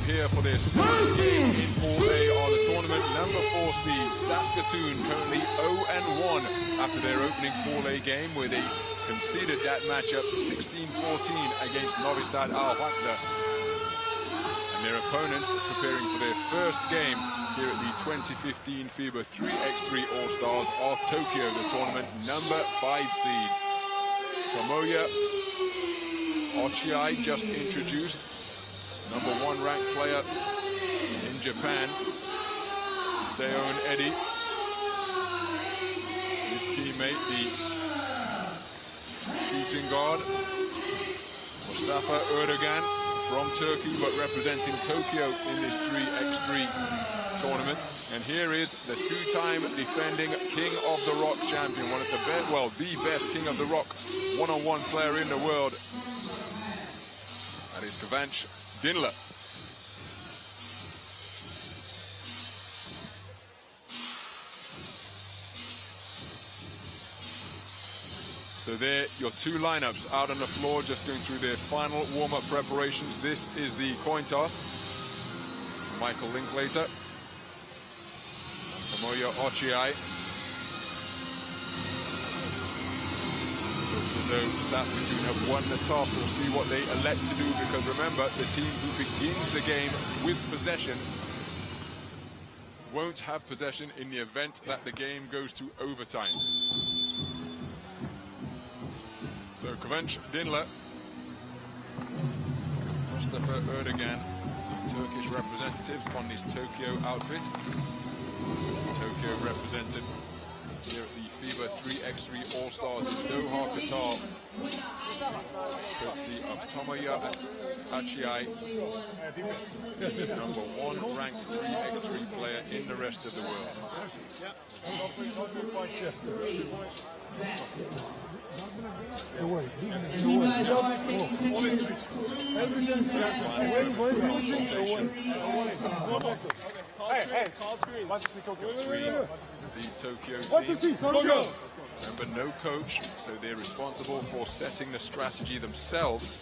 here for their second game in Pool A are the tournament number 4 seed Saskatoon, currently 0-1 after their opening Pool A game where they conceded that matchup 16-14 against Novi Sad Al-Wakda. And their opponents preparing for their first game here at the 2015 FIBA 3x3 All-Stars are Tokyo, the tournament number 5 seed. Tomoya Ochiai, just introduced, number 1 ranked player in Japan. Seon Eddie, his teammate, the shooting guard, Mustafa Erdogan from Turkey, but representing Tokyo in this 3x3 tournament. And here is the 2-time defending King of the Rock champion, one of the best, well, the best King of the Rock one-on-one player in the world. That is Kıvanç Dinler. So there, your 2 lineups out on the floor, just going through their final warm-up preparations. This is the coin toss. Michael Linklater, Tomoya Ochiai. Looks as though Saskatoon have won the toss. We'll see what they elect to do, because remember, the team who begins the game with possession won't have possession in the event that the game goes to overtime. So Kıvanç Dinler, Mustafa Erdogan, the Turkish representatives on this Tokyo outfit. Tokyo represented here at the FIBA 3x3 All-Stars in Doha, Qatar. Courtesy of Tomoya Ochiai, number 1 ranked 3x3 player in the rest of the world. The Tokyo team. Remember, no coach, so they're responsible for setting the strategy themselves.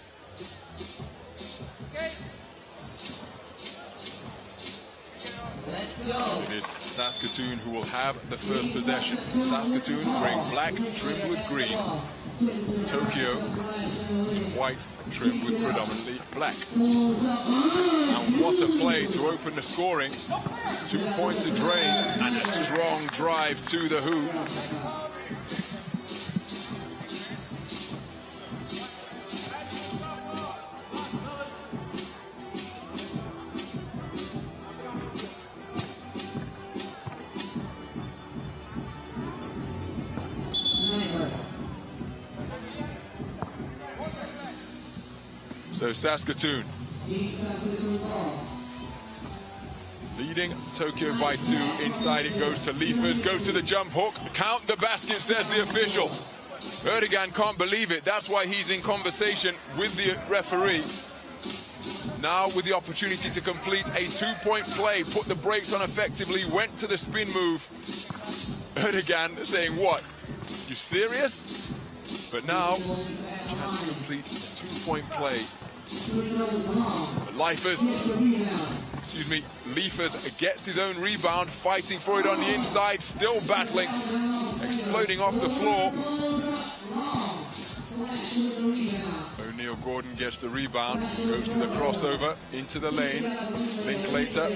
It is Saskatoon who will have the first possession. Saskatoon wearing black trimmed with green. Tokyo in white trimmed with predominantly black. And what a play to open the scoring. 2 points a drain and a strong drive to the hoop. So Saskatoon leading Tokyo by 2. Inside it goes to Liefers, goes to the jump hook. Count the basket, says the official. Erdogan can't believe it. That's why he's in conversation with the referee. Now with the opportunity to complete a 2-point play, put the brakes on effectively, went to the spin move. Erdogan saying, what? You serious? But now, chance to complete a 2-point play. Liefers gets his own rebound, fighting for it on the inside, still battling, exploding off the floor. O'Neal Gordon gets the rebound, goes to the crossover, into the lane. Linklater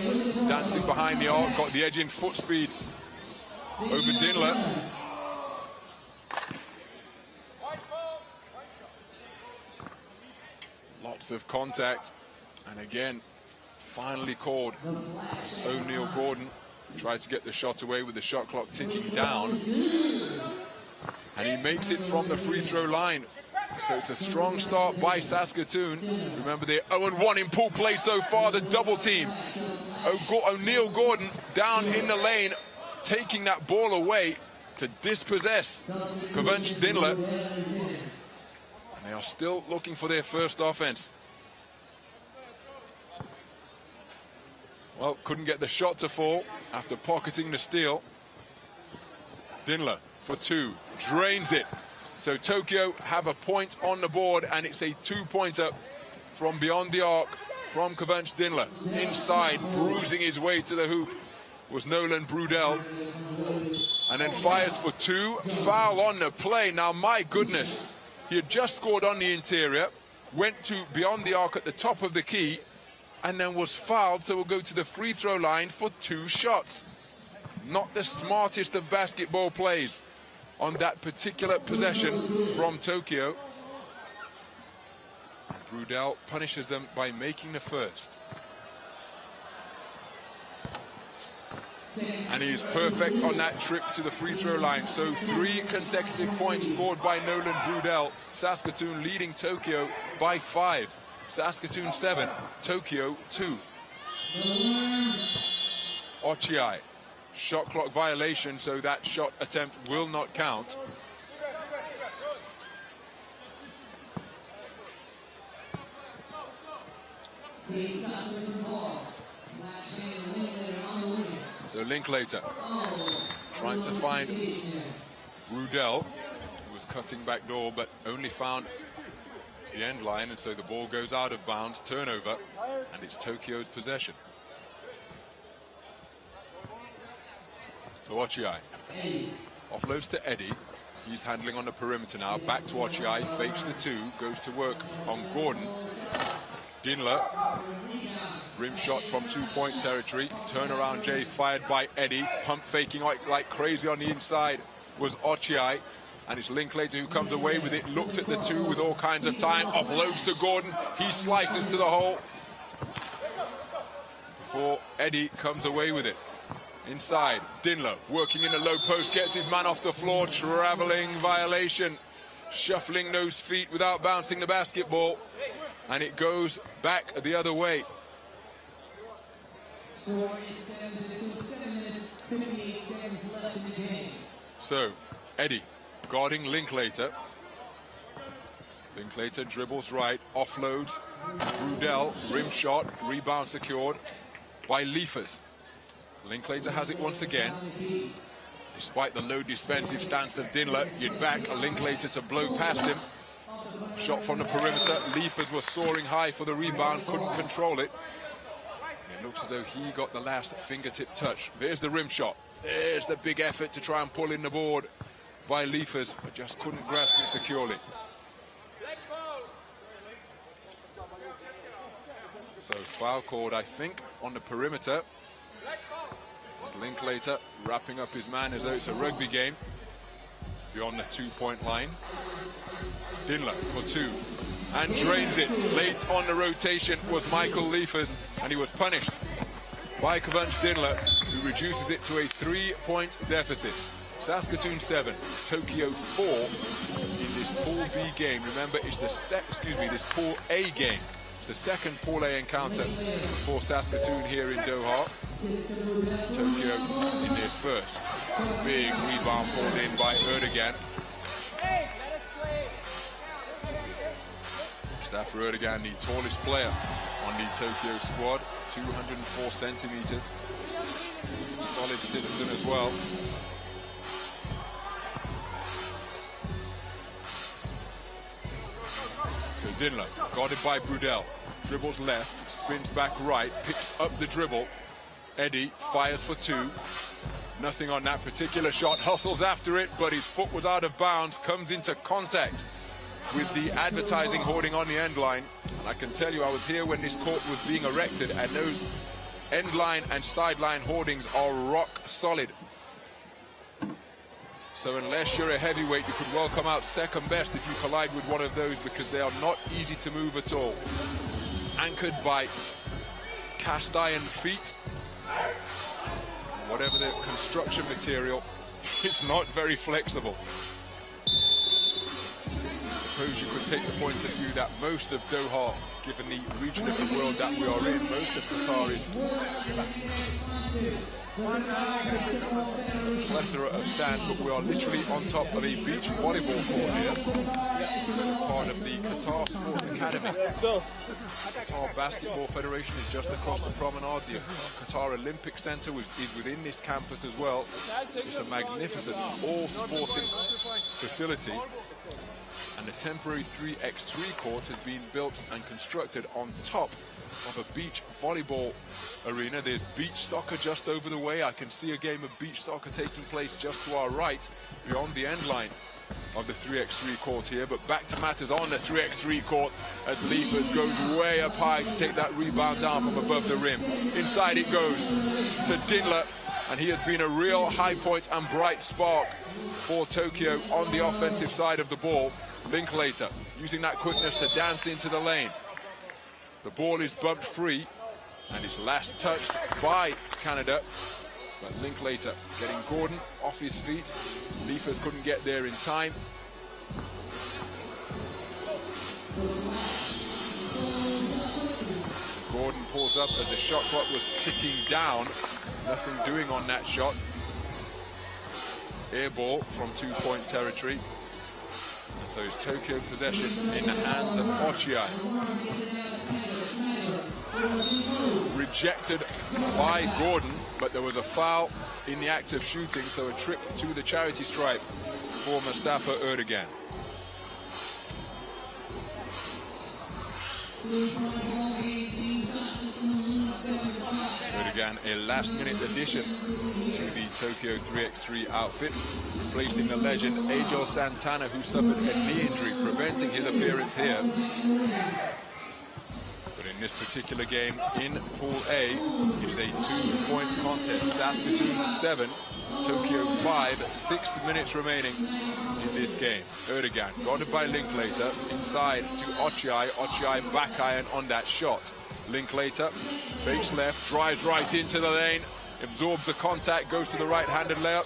dancing behind the arc, got the edge in foot speed over Dinler. Lots of contact, and again, finally called. O'Neal Gordon tried to get the shot away with the shot clock ticking down, and he makes it from the free throw line. So it's a strong start by Saskatoon. Remember, they're 0-1 in pool play so far, the double team. O'Neal Gordon down in the lane, taking that ball away to dispossess Kıvanç Dinler. They are still looking for their first offense. Well, couldn't get the shot to fall after pocketing the steal. Dinler for 2, drains it. So Tokyo have a point on the board, and it's a 2-pointer from beyond the arc from Kıvanç Dinler. Inside, bruising his way to the hoop was Nolan Brudel. And then fires for two. Foul on the play. Now, my goodness, he had just scored on the interior, went to beyond the arc at the top of the key, and then was fouled, so we'll go to the free throw line for two shots. Not the smartest of basketball plays on that particular possession from Tokyo. Brudel punishes them by making the first. And he is perfect on that trip to the free throw line. So 3 consecutive points scored by Nolan Brudel. Saskatoon leading Tokyo by 5. Saskatoon 7, Tokyo 2. Ochiai, shot clock violation, so that shot attempt will not count. So Linklater trying to find Brudel, who was cutting back door, but only found the end line, and so the ball goes out of bounds, turnover, and it's Tokyo's possession. So Ochiai offloads to Eddie. He's handling on the perimeter now. Back to Ochiai, fakes the two, goes to work on Gordon. Dinler, rim shot from 2-point territory. Turnaround J fired by Eddie. Pump faking like crazy on the inside was Ochiai. And it's Linklater who comes away with it. Looked at the two with all kinds of time. Offloads to Gordon. He slices to the hole before Eddie comes away with it. Inside, Dinler working in the low post. Gets his man off the floor. Traveling violation. Shuffling those feet without bouncing the basketball. And it goes back the other way. So, Eddie guarding Linklater. Linklater dribbles right, offloads. Brudel, rim shot, rebound secured by Liefers. Linklater has it once again. Despite the low defensive stance of Dinler, you'd back Linklater to blow past him. Shot from the perimeter. Liefers was soaring high for the rebound, couldn't control it. It looks as though he got the last fingertip touch. There's the rim shot. There's the big effort to try and pull in the board by Liefers, but just couldn't grasp it securely. So foul called, I think, on the perimeter. Linklater wrapping up his man as though it's a rugby game beyond the 2-point line. Dinler for two and drains it. Late on the rotation was Michael Liefers, and he was punished by Kıvanç Dinler, who reduces it to a 3-point deficit. Saskatoon 7, Tokyo 4 in this Pool B game. Remember, it's this Pool A game. It's the second Pool A encounter for Saskatoon here in Doha. Tokyo in their first. Big rebound pulled in by Erdogan. Mustafa Erdogan, the tallest player on the Tokyo squad, 204 centimeters. Solid citizen as well. So Dinler, guarded by Brudel, dribbles left, spins back right, picks up the dribble. Eddie fires for two. Nothing on that particular shot, hustles after it, but his foot was out of bounds, comes into contact with the advertising hoarding on the end line. And I can tell you, I was here when this court was being erected, and those end line and sideline hoardings are rock solid. So unless you're a heavyweight, you could well come out second best if you collide with one of those, because they are not easy to move at all. Anchored by cast iron feet. Whatever the construction material, it's not very flexible. I suppose you could take the point of view that most of Doha, given the region of the world that we are in, most of Qatar is a plethora of sand, but we are literally on top of a beach volleyball court here, part of the Qatar Sports Academy. Qatar Basketball Federation is just across the promenade. The Qatar Olympic Center is within this campus as well. It's a magnificent all-sporting facility, and the temporary 3x3 court has been built and constructed on top of a beach volleyball arena. There's beach soccer just over the way. I can see a game of beach soccer taking place just to our right, beyond the end line of the 3x3 court here. But back to matters on the 3x3 court as Liefers goes way up high to take that rebound down from above the rim. Inside it goes to Dinler, and he has been a real high point and bright spark for Tokyo on the offensive side of the ball. Linklater using that quickness to dance into the lane. The ball is bumped free, and it's last touched by Canada. But Linklater getting Gordon off his feet. Liefers couldn't get there in time. Gordon pulls up as the shot clock was ticking down. Nothing doing on that shot. Air ball from two-point territory. And so it's Tokyo possession in the hands of Ochiai. Rejected by Gordon, but there was a foul in the act of shooting, so a trip to the charity stripe for Mustafa Erdogan. Erdogan, a last-minute addition to the Tokyo 3x3 outfit, replacing the legend Angel Santana, who suffered a knee injury, preventing his appearance here. But in this particular game in Pool A, it is a 2-point contest. Saskatoon 7, Tokyo 5, 6 minutes remaining in this game. Erdogan guarded by Linklater, inside to Ochiai. Ochiai back iron on that shot. Linklater fakes left, drives right into the lane, absorbs the contact, goes to the right-handed layup.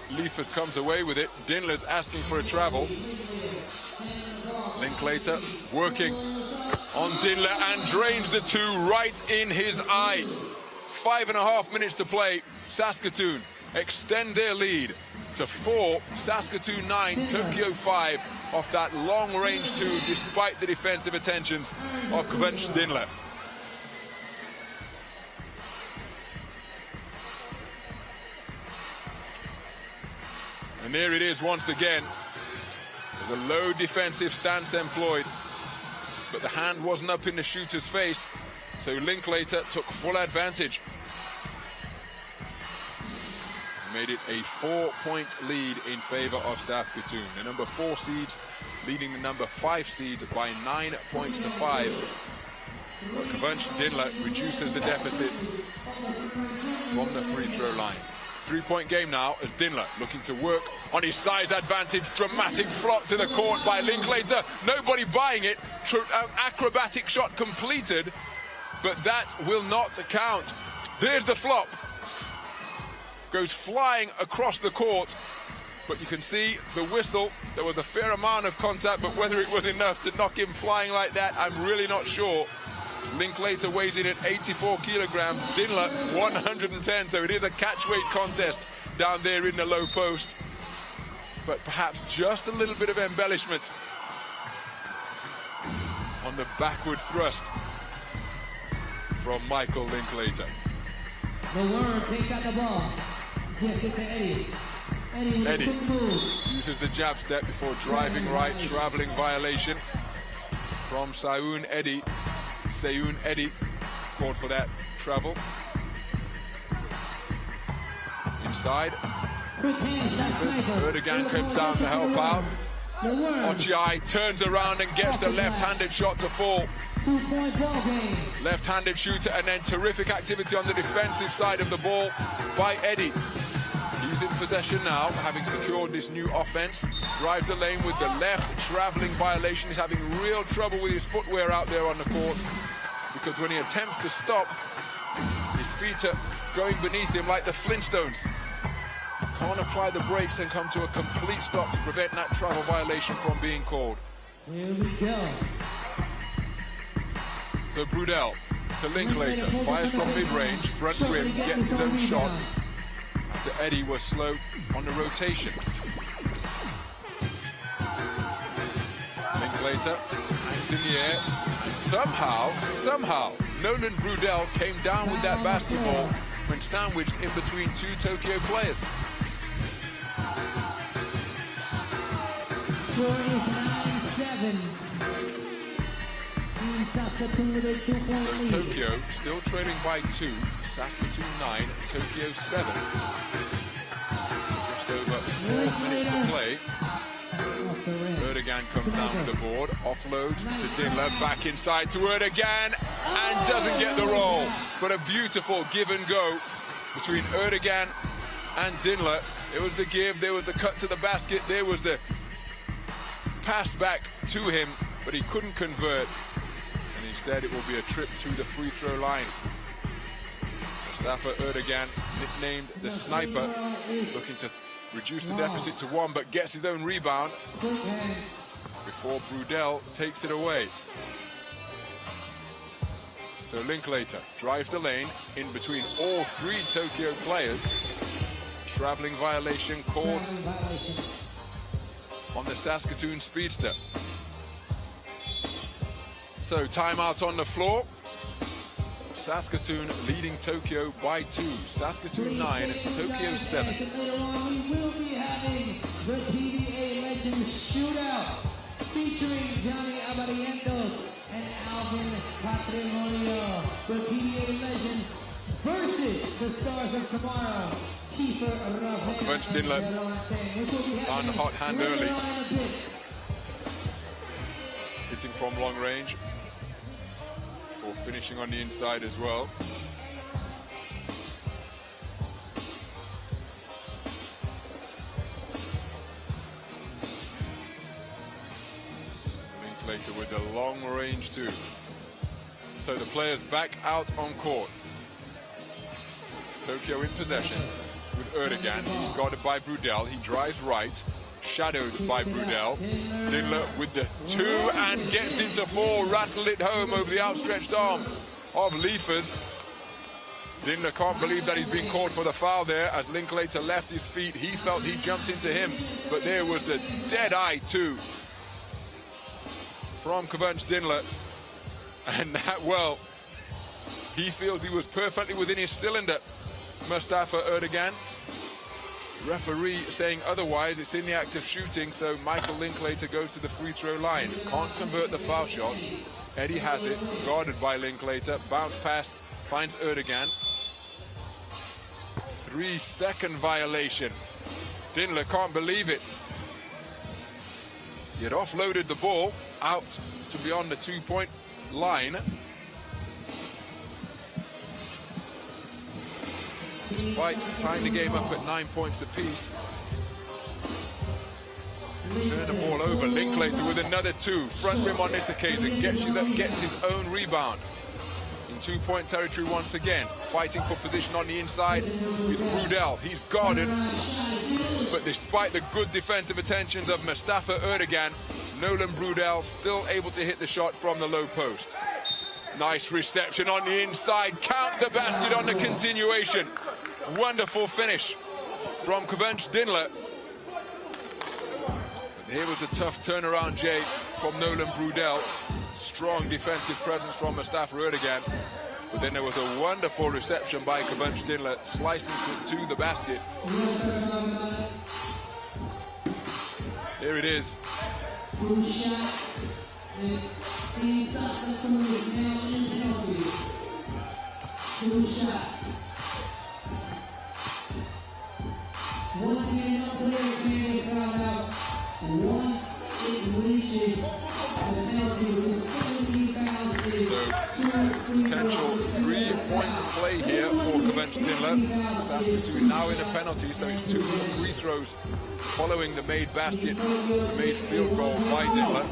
Liefers comes away with it. Dinler's asking for a travel. Linklater working on Dinler and drains the two right in his eye. 5.5 minutes to play. Saskatoon extend their lead to 4. Saskatoon 9, Tokyo 5 off that long-range two, despite the defensive attentions of Kıvanç Dinler. And there it is once again. There's a low defensive stance employed, but the hand wasn't up in the shooter's face, so Linklater took full advantage. Made it a 4-point lead in favor of Saskatoon. The number 4 seeds leading the number 5 seeds by 9 points to 5. But Kıvanç Dinler reduces the deficit from the free throw line. 3-point game now as Dinler looking to work on his size advantage. Dramatic flop to the court by Linklater. Nobody buying it. Acrobatic shot completed, but that will not count. There's the flop. Goes flying across the court, but you can see the whistle. There was a fair amount of contact, but whether it was enough to knock him flying like that, I'm really not sure. Linklater weighs in at 84 kilograms, Dinler 110, so it is a catch-weight contest down there in the low post. But perhaps just a little bit of embellishment on the backward thrust from Michael Linklater. The Worm takes out the ball. Gives it to Eddie. Eddie uses the jab step before driving right, traveling violation from Seyun Eddie. Seyun Eddie called for that travel. Inside. Erdogan comes down to help out. Ochiai turns around and gets the left-handed shot to fall. 2-point ball game. Left-handed shooter, and then terrific activity on the defensive side of the ball by Eddie. He's in possession now, having secured this new offense. Drives the lane with the left, traveling violation. He's having real trouble with his footwear out there on the court, because when he attempts to stop, his feet are going beneath him like the Flintstones. Can't apply the brakes and come to a complete stop to prevent that travel violation from being called. Here we go. So Brudel to Linklater, fires from mid-range, front rim, gets his own shot after Eddie was slow on the rotation. Linklater hangs in the air, and somehow, Nolan Brudel came down with that basketball when sandwiched in between two Tokyo players. Score is 9-7. Team Saskatoon with a 2-point So lead. Tokyo still trailing by 2. Saskatoon 9, Tokyo 7. Just over 4 minutes to play. Off the rim. Erdogan comes down with the board, offloads to Dinler, back inside to Erdogan, and doesn't get the roll. But a beautiful give and go between Erdogan and Dinler. It was the give, there was the cut to the basket, there was the pass back to him, but he couldn't convert. And instead it will be a trip to the free throw line. Mustafa Erdogan, nicknamed the Sniper, looking to reduce the deficit to 1, but gets his own rebound before Brudel takes it away. So Linklater drives the lane in between all 3 Tokyo players. Traveling violation called on the Saskatoon speedster. So timeout on the floor. Saskatoon leading Tokyo by 2. Saskatoon 9, Tokyo 7. Later on, we will be having the PBA Legends Shootout featuring Johnny Abarientos and Alvin Patrimonio. The PBA Legends versus the Stars of Tomorrow. Kıvanç Dinler on the hot hand early. Hitting from long range. Or finishing on the inside as well. Linklater with the long range too. So the players back out on court. Tokyo in possession with Erdogan. He's guarded by Brudel. He drives right, shadowed by Brudel. Dinler with the 2 and gets into 4, rattle it home over the outstretched arm of Liefers. Dinler can't believe that he's been called for the foul there as Linklater left his feet. He felt he jumped into him, but there was the dead-eye 2 from Kıvanç Dinler. And that, well, he feels he was perfectly within his cylinder. Mustafa Erdogan. Referee saying otherwise. It's in the act of shooting, so Michael Linklater goes to the free throw line. Can't convert the foul shot. Eddie has it, guarded by Linklater. Bounce pass, finds Erdogan. 3-second violation. Dinler can't believe it. He had offloaded the ball out to beyond the 2-point line. Despite tying the game up at 9 points apiece. Turn the ball over. Linklater with another 2. Front rim on this occasion. Gets his own rebound. In 2-point territory once again. Fighting for position on the inside is Brudel. He's guarded. But despite the good defensive attentions of Mustafa Erdogan, Nolan Brudel still able to hit the shot from the low post. Nice reception on the inside. Count the basket on the continuation. Wonderful finish from Kıvanç Dinler. But here was a tough turnaround, Jay, from Nolan Brudel. Strong defensive presence from Mustafa Erdogan. But then there was a wonderful reception by Kıvanç Dinler, slicing to the basket. Here it is. 2 shots. Team Saskatoon is now in penalty. 2 shots. Once again, no player can foul out. Once it reaches the penalty with 17 fouls, So potential 3-point play here for Kıvanç Dinler. Saskatoon now in a penalty, so it's 2 free throws following the made basket, the made field goal by Dinler.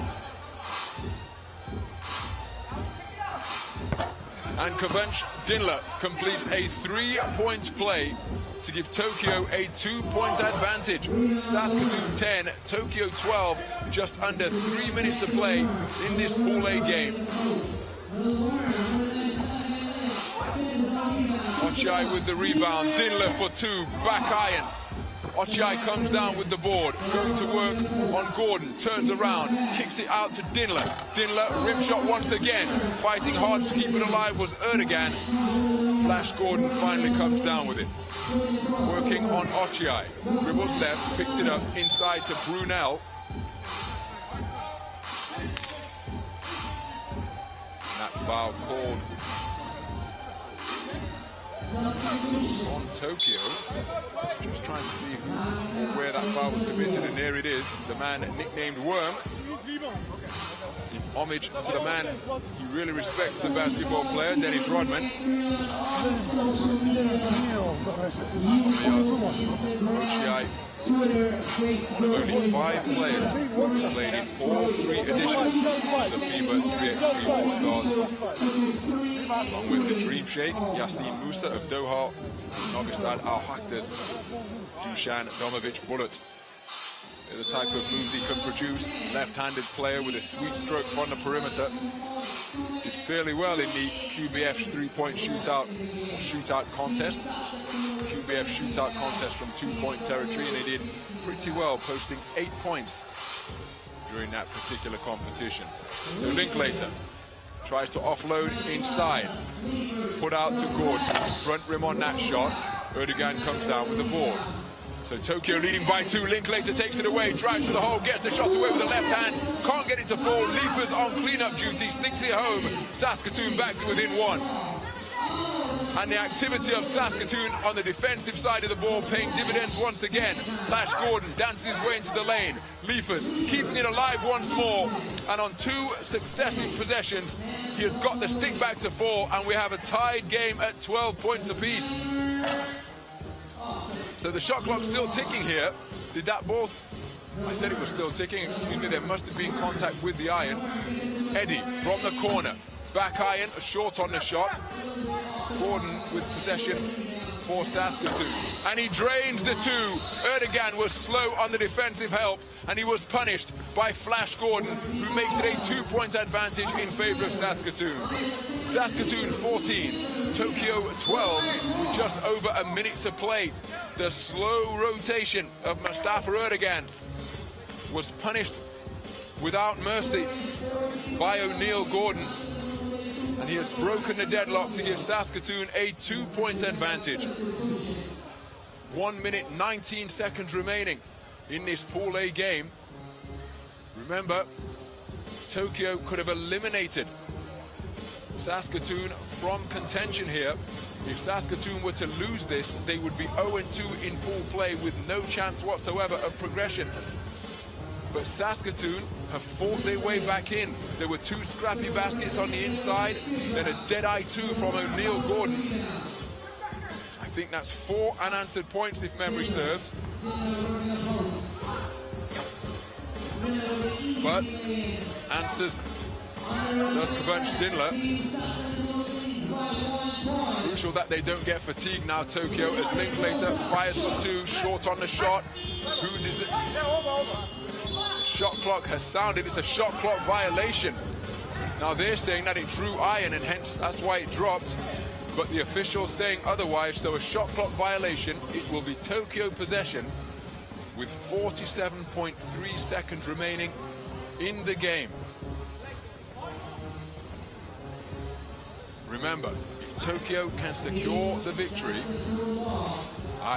And Kıvanç Dinler completes a 3-point play to give Tokyo a 2-point advantage. Saskatoon 10, Tokyo 12, just under 3 minutes to play in this Pool A game. Ochai with the rebound, Dinler for 2, back iron. Ochai comes down with the board, going to work on Gordon, turns around, kicks it out to Dinler. Dinler, rim shot once again. Fighting hard to keep it alive was Erdogan. Flash Gordon finally comes down with it. Working on Ochai. Dribbles left, picks it up inside to Brunel. that foul called on Tokyo. Just trying to see where that foul was committed, and there it is. The man nicknamed Worm, in homage to the man he really respects, the basketball player, Dennis Rodman. OCI, one of only 5 players who played in all 3 editions of the FIBA 3x3 All-Stars, along with the Dream Shake, Yassine Musa of Doha, Novisad Al-Haktas, Dushan Domovic Bullet. They're the type of moves he can produce. Left-handed player with a sweet stroke from the perimeter. Did fairly well in the QBF 3-point shootout contest. QBF shootout contest from 2-point territory, and he did pretty well, posting 8 points during that particular competition. So Linklater tries to offload inside, put out to Gordon, front rim on that shot. Erdogan comes down with the board. So Tokyo leading by 2, Linklater takes it away, drives to the hole, gets the shot away with the left hand, can't get it to fall. Leifers on cleanup duty, sticks it home. Saskatoon back to within 1. And the activity of Saskatoon on the defensive side of the ball paying dividends once again. Flash Gordon dances his way into the lane. Leifers keeping it alive once more. And on 2 successive possessions, he has got the stick back to 4, and we have a tied game at 12 points apiece. So the shot clock's still ticking here. Did that ball... I said it was still ticking, excuse me, there must have been contact with the iron. Eddie from the corner. Back iron, short on the shot. Gordon with possession for Saskatoon. And he drains the 2. Erdogan was slow on the defensive help, and he was punished by Flash Gordon, who makes it a 2-point advantage in favor of Saskatoon. Saskatoon 14, Tokyo 12, with just over a minute to play. The slow rotation of Mustafa Erdogan was punished without mercy by O'Neal Gordon. And he has broken the deadlock to give Saskatoon a 2-point advantage. 1 minute, 19 seconds remaining in this Pool A game. Remember, Tokyo could have eliminated Saskatoon from contention here. If Saskatoon were to lose this, they would be 0-2 in pool play with no chance whatsoever of progression. But Saskatoon have fought their way back in. There were 2 scrappy baskets on the inside, then a dead-eye 2 from O'Neal Gordon. I think that's 4 unanswered points if memory serves. But answers does Kıvanç Dinler. Crucial that they don't get fatigued now, Tokyo, as Linklater fires for 2, short on the shot. Who does it? Shot clock has sounded. It's a shot clock violation. Now they're saying that it drew iron and hence that's why it dropped, but the officials saying otherwise. So a shot clock violation. It will be Tokyo possession with 47.3 seconds remaining in the game. Remember, if Tokyo can secure the victory,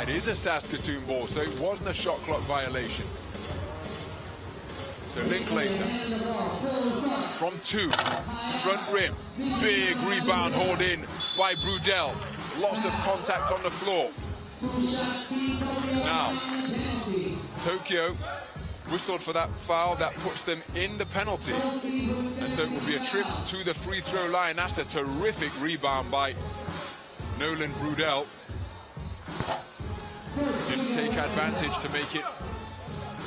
it is a Saskatoon ball, so it wasn't a shot clock violation. So Linklater from 2, front rim, big rebound hauled in by Brudel. Lots of contact on the floor. Now, Tokyo whistled for that foul that puts them in the penalty. And so it will be a trip to the free throw line. That's a terrific rebound by Nolan Brudel. Didn't take advantage to make it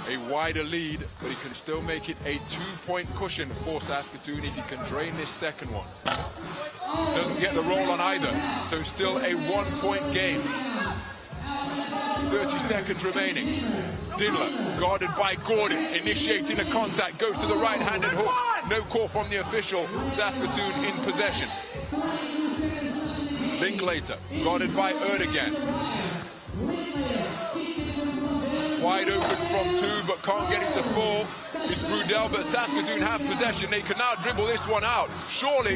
a wider lead, but he can still make it a 2-point cushion for Saskatoon if he can drain this second one. Doesn't get the roll on either, so it's still a 1-point game. 30 seconds remaining. Dinler, guarded by Gordon, initiating the contact, goes to the right-handed hook. No call from the official. Saskatoon in possession. Linklater, guarded by Erdogan. Wide open from 2, but can't get it to fall. It's Brudel, but Saskatoon have possession. They can now dribble this one out. Surely,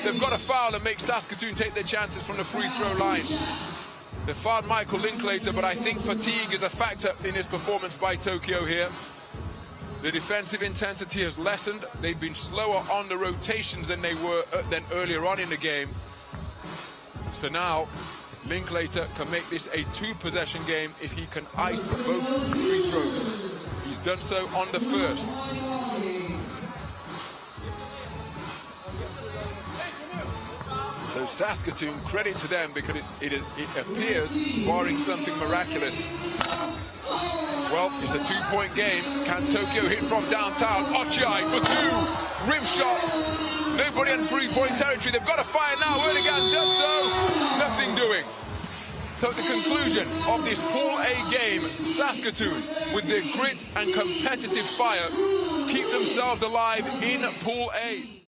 they've got a foul and make Saskatoon take their chances from the free throw line. They fouled Michael Linklater, but I think fatigue is a factor in his performance by Tokyo here. The defensive intensity has lessened. They've been slower on the rotations than they were earlier on in the game. So now Linklater can make this a 2-possession game if he can ice both free throws. He's done so on the first. So Saskatoon, credit to them, because it appears, barring something miraculous, well, it's a 2-point game. Can Tokyo hit from downtown? Ochiai for 2. Rim shot. Nobody in 3-point territory. They've got to fire now. Erdogan does so. Nothing doing. So at the conclusion of this Pool A game, Saskatoon, with their grit and competitive fire, keep themselves alive in Pool A.